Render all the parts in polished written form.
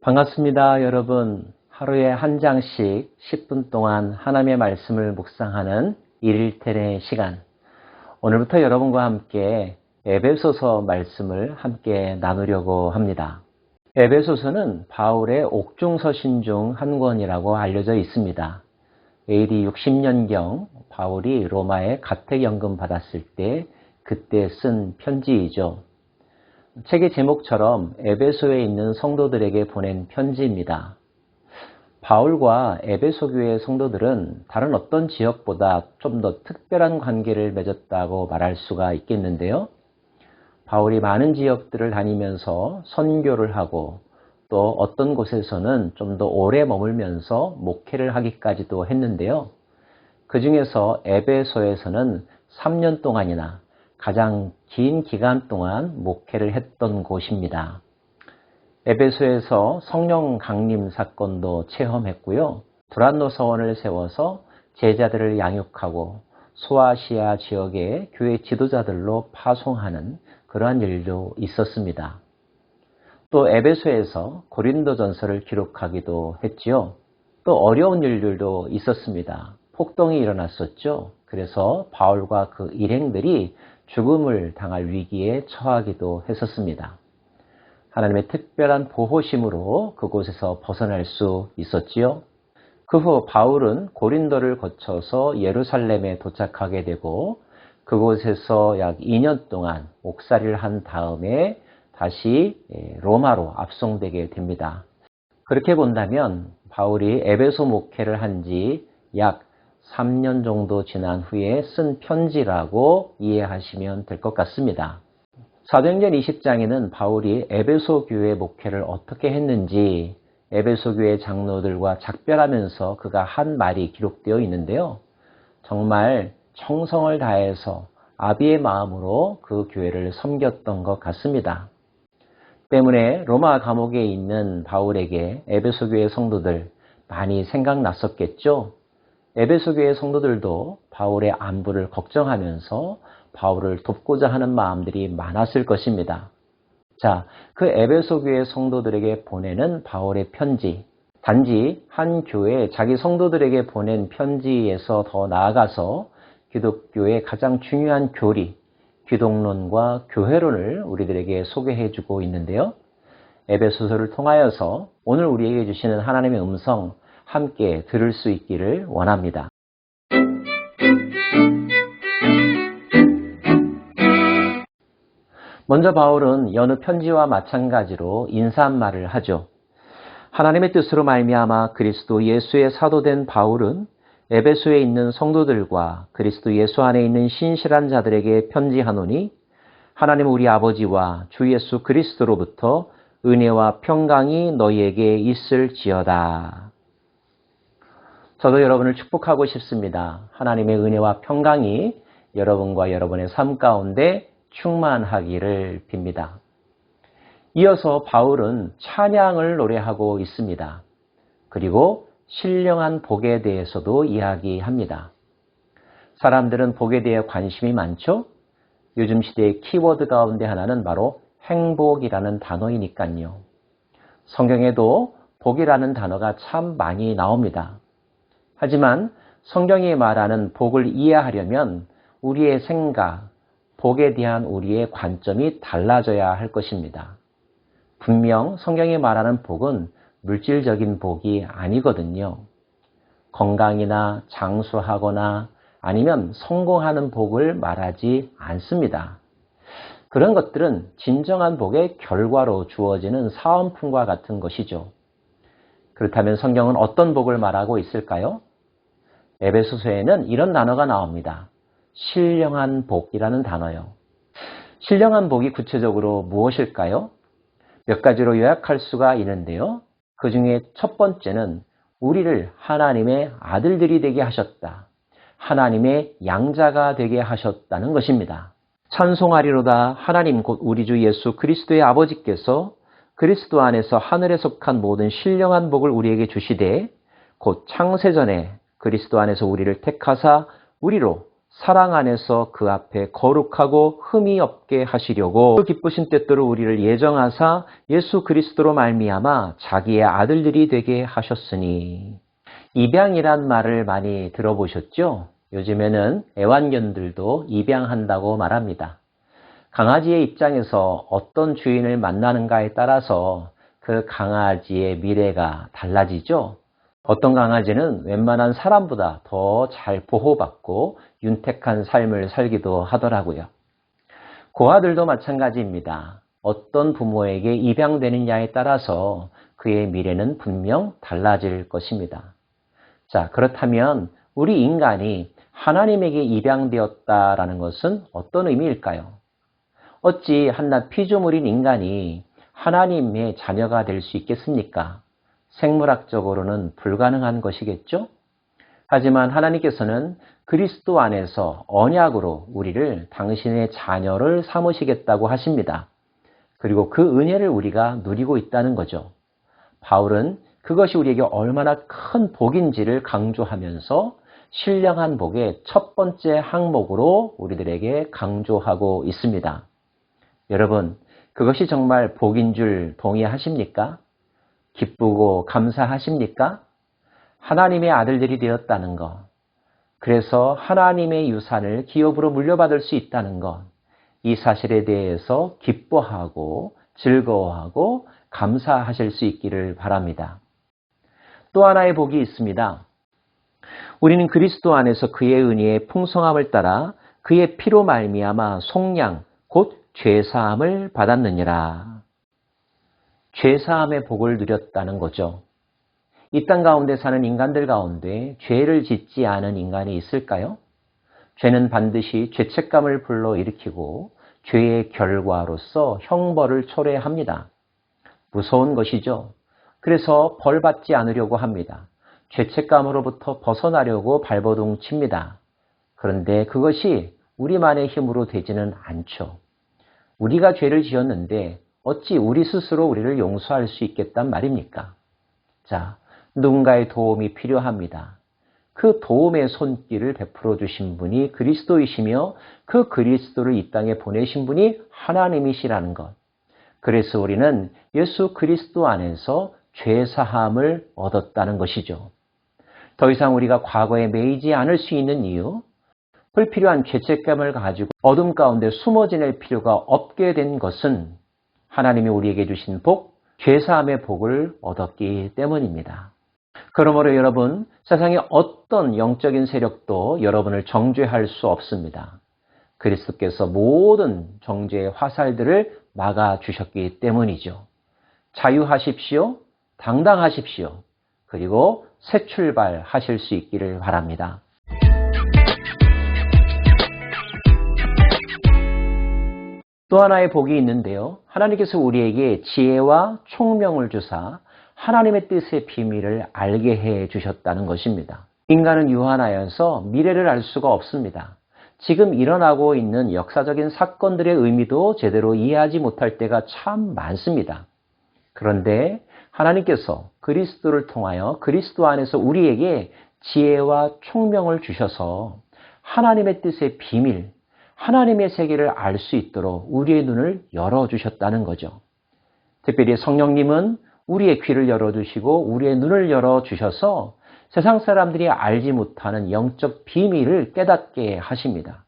반갑습니다, 여러분. 하루에 한 장씩 10분 동안 하나님의 말씀을 묵상하는 일일텔의 시간. 오늘부터 여러분과 함께 에베소서 말씀을 함께 나누려고 합니다. 에베소서는 바울의 옥중서신 중 한 권이라고 알려져 있습니다. AD 60년경 바울이 로마에 가택연금 받았을 때 그때 쓴 편지이죠. 책의 제목처럼 에베소에 있는 성도들에게 보낸 편지입니다. 바울과 에베소 교회 성도들은 다른 어떤 지역보다 좀 더 특별한 관계를 맺었다고 말할 수가 있겠는데요. 바울이 많은 지역들을 다니면서 선교를 하고 또 어떤 곳에서는 좀 더 오래 머물면서 목회를 하기까지도 했는데요. 그 중에서 에베소에서는 3년 동안이나 가장 긴 기간 동안 목회를 했던 곳입니다. 에베소에서 성령 강림 사건도 체험했고요. 두란노 서원을 세워서 제자들을 양육하고 소아시아 지역의 교회 지도자들로 파송하는 그러한 일도 있었습니다. 또 에베소에서 고린도전서를 기록하기도 했지요. 또 어려운 일들도 있었습니다. 폭동이 일어났었죠. 그래서 바울과 그 일행들이 죽음을 당할 위기에 처하기도 했었습니다. 하나님의 특별한 보호심으로 그곳에서 벗어날 수 있었지요. 그 후 바울은 고린도를 거쳐서 예루살렘에 도착하게 되고 그곳에서 약 2년 동안 옥살이를 한 다음에 다시 로마로 압송되게 됩니다. 그렇게 본다면 바울이 에베소 목회를 한 지 약 3년 정도 지난 후에 쓴 편지라고 이해하시면 될 것 같습니다. 사도행전 20장에는 바울이 에베소 교회 목회를 어떻게 했는지 에베소 교회 장로들과 작별하면서 그가 한 말이 기록되어 있는데요. 정말 정성을 다해서 아비의 마음으로 그 교회를 섬겼던 것 같습니다. 때문에 로마 감옥에 있는 바울에게 에베소 교회 성도들 많이 생각났었겠죠. 에베소 교회 성도들도 바울의 안부를 걱정하면서 바울을 돕고자 하는 마음들이 많았을 것입니다. 자, 그 에베소 교회 성도들에게 보내는 바울의 편지, 단지 한 교회 자기 성도들에게 보낸 편지에서 더 나아가서 기독교의 가장 중요한 교리, 기독론과 교회론을 우리들에게 소개해주고 있는데요. 에베소서를 통하여서 오늘 우리에게 주시는 하나님의 음성 함께 들을 수 있기를 원합니다. 먼저 바울은 여느 편지와 마찬가지로 인사말을 하죠. 하나님의 뜻으로 말미암아 그리스도 예수의 사도된 바울은 에베소에 있는 성도들과 그리스도 예수 안에 있는 신실한 자들에게 편지하노니 하나님 우리 아버지와 주 예수 그리스도로부터 은혜와 평강이 너희에게 있을지어다. 저도 여러분을 축복하고 싶습니다. 하나님의 은혜와 평강이 여러분과 여러분의 삶 가운데 충만하기를 빕니다. 이어서 바울은 찬양을 노래하고 있습니다. 그리고 신령한 복에 대해서도 이야기합니다. 사람들은 복에 대해 관심이 많죠? 요즘 시대의 키워드 가운데 하나는 바로 행복이라는 단어이니까요. 성경에도 복이라는 단어가 참 많이 나옵니다. 하지만 성경이 말하는 복을 이해하려면 우리의 생각, 복에 대한 우리의 관점이 달라져야 할 것입니다. 분명 성경이 말하는 복은 물질적인 복이 아니거든요. 건강이나 장수하거나 아니면 성공하는 복을 말하지 않습니다. 그런 것들은 진정한 복의 결과로 주어지는 사은품과 같은 것이죠. 그렇다면 성경은 어떤 복을 말하고 있을까요? 에베소서에는 이런 단어가 나옵니다. 신령한 복이라는 단어요. 신령한 복이 구체적으로 무엇일까요? 몇 가지로 요약할 수가 있는데요. 그 중에 첫 번째는 우리를 하나님의 아들들이 되게 하셨다. 하나님의 양자가 되게 하셨다는 것입니다. 찬송하리로다 하나님 곧 우리 주 예수 그리스도의 아버지께서 그리스도 안에서 하늘에 속한 모든 신령한 복을 우리에게 주시되 곧 창세전에 그리스도 안에서 우리를 택하사 우리로 사랑 안에서 그 앞에 거룩하고 흠이 없게 하시려고 그 기쁘신 뜻대로 우리를 예정하사 예수 그리스도로 말미암아 자기의 아들들이 되게 하셨으니. 입양이란 말을 많이 들어보셨죠? 요즘에는 애완견들도 입양한다고 말합니다. 강아지의 입장에서 어떤 주인을 만나는가에 따라서 그 강아지의 미래가 달라지죠? 어떤 강아지는 웬만한 사람보다 더 잘 보호받고 윤택한 삶을 살기도 하더라고요. 고아들도 마찬가지입니다. 어떤 부모에게 입양되느냐에 따라서 그의 미래는 분명 달라질 것입니다. 자, 그렇다면 우리 인간이 하나님에게 입양되었다라는 것은 어떤 의미일까요? 어찌 한낱 피조물인 인간이 하나님의 자녀가 될 수 있겠습니까? 생물학적으로는 불가능한 것이겠죠? 하지만 하나님께서는 그리스도 안에서 언약으로 우리를 당신의 자녀를 삼으시겠다고 하십니다. 그리고 그 은혜를 우리가 누리고 있다는 거죠. 바울은 그것이 우리에게 얼마나 큰 복인지를 강조하면서 신령한 복의 첫 번째 항목으로 우리들에게 강조하고 있습니다. 여러분, 그것이 정말 복인 줄 동의하십니까? 기쁘고 감사하십니까? 하나님의 아들들이 되었다는 것, 그래서 하나님의 유산을 기업으로 물려받을 수 있다는 것, 이 사실에 대해서 기뻐하고 즐거워하고 감사하실 수 있기를 바랍니다. 또 하나의 복이 있습니다. 우리는 그리스도 안에서 그의 은혜의 풍성함을 따라 그의 피로 말미암아 속량 곧 죄사함을 받았느니라. 죄사함의 복을 누렸다는 거죠. 이 땅 가운데 사는 인간들 가운데 죄를 짓지 않은 인간이 있을까요? 죄는 반드시 죄책감을 불러일으키고 죄의 결과로서 형벌을 초래합니다. 무서운 것이죠. 그래서 벌 받지 않으려고 합니다. 죄책감으로부터 벗어나려고 발버둥 칩니다. 그런데 그것이 우리만의 힘으로 되지는 않죠. 우리가 죄를 지었는데 어찌 우리 스스로 우리를 용서할 수 있겠단 말입니까? 자, 누군가의 도움이 필요합니다. 그 도움의 손길을 베풀어 주신 분이 그리스도이시며 그 그리스도를 이 땅에 보내신 분이 하나님이시라는 것. 그래서 우리는 예수 그리스도 안에서 죄사함을 얻었다는 것이죠. 더 이상 우리가 과거에 매이지 않을 수 있는 이유, 불필요한 죄책감을 가지고 어둠 가운데 숨어 지낼 필요가 없게 된 것은 하나님이 우리에게 주신 복, 죄사함의 복을 얻었기 때문입니다. 그러므로 여러분, 세상의 어떤 영적인 세력도 여러분을 정죄할 수 없습니다. 그리스도께서 모든 정죄의 화살들을 막아주셨기 때문이죠. 자유하십시오. 당당하십시오. 그리고 새 출발하실 수 있기를 바랍니다. 또 하나의 복이 있는데요. 하나님께서 우리에게 지혜와 총명을 주사 하나님의 뜻의 비밀을 알게 해 주셨다는 것입니다. 인간은 유한하여서 미래를 알 수가 없습니다. 지금 일어나고 있는 역사적인 사건들의 의미도 제대로 이해하지 못할 때가 참 많습니다. 그런데 하나님께서 그리스도를 통하여 그리스도 안에서 우리에게 지혜와 총명을 주셔서 하나님의 뜻의 비밀, 하나님의 세계를 알 수 있도록 우리의 눈을 열어주셨다는 거죠. 특별히 성령님은 우리의 귀를 열어주시고 우리의 눈을 열어주셔서 세상 사람들이 알지 못하는 영적 비밀을 깨닫게 하십니다.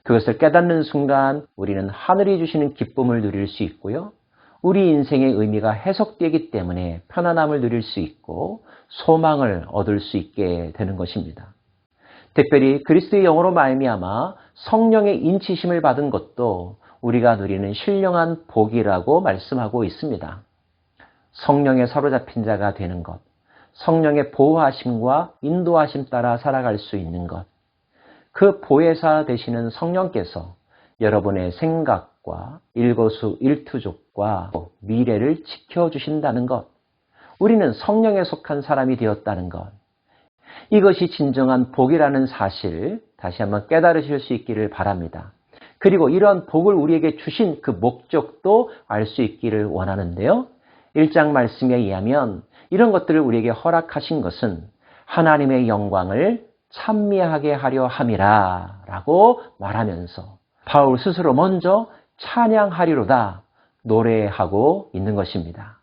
그것을 깨닫는 순간 우리는 하늘이 주시는 기쁨을 누릴 수 있고요. 우리 인생의 의미가 해석되기 때문에 편안함을 누릴 수 있고 소망을 얻을 수 있게 되는 것입니다. 특별히 그리스도의 영으로 말미암아 성령의 인치심을 받은 것도 우리가 누리는 신령한 복이라고 말씀하고 있습니다. 성령에 사로잡힌 자가 되는 것, 성령의 보호하심과 인도하심 따라 살아갈 수 있는 것, 그 보혜사 되시는 성령께서 여러분의 생각과 일거수일투족과 미래를 지켜주신다는 것, 우리는 성령에 속한 사람이 되었다는 것, 이것이 진정한 복이라는 사실 다시 한번 깨달으실 수 있기를 바랍니다. 그리고 이러한 복을 우리에게 주신 그 목적도 알 수 있기를 원하는데요. 1장 말씀에 의하면 이런 것들을 우리에게 허락하신 것은 하나님의 영광을 찬미하게 하려 함이라 라고 말하면서 바울 스스로 먼저 찬양하리로다 노래하고 있는 것입니다.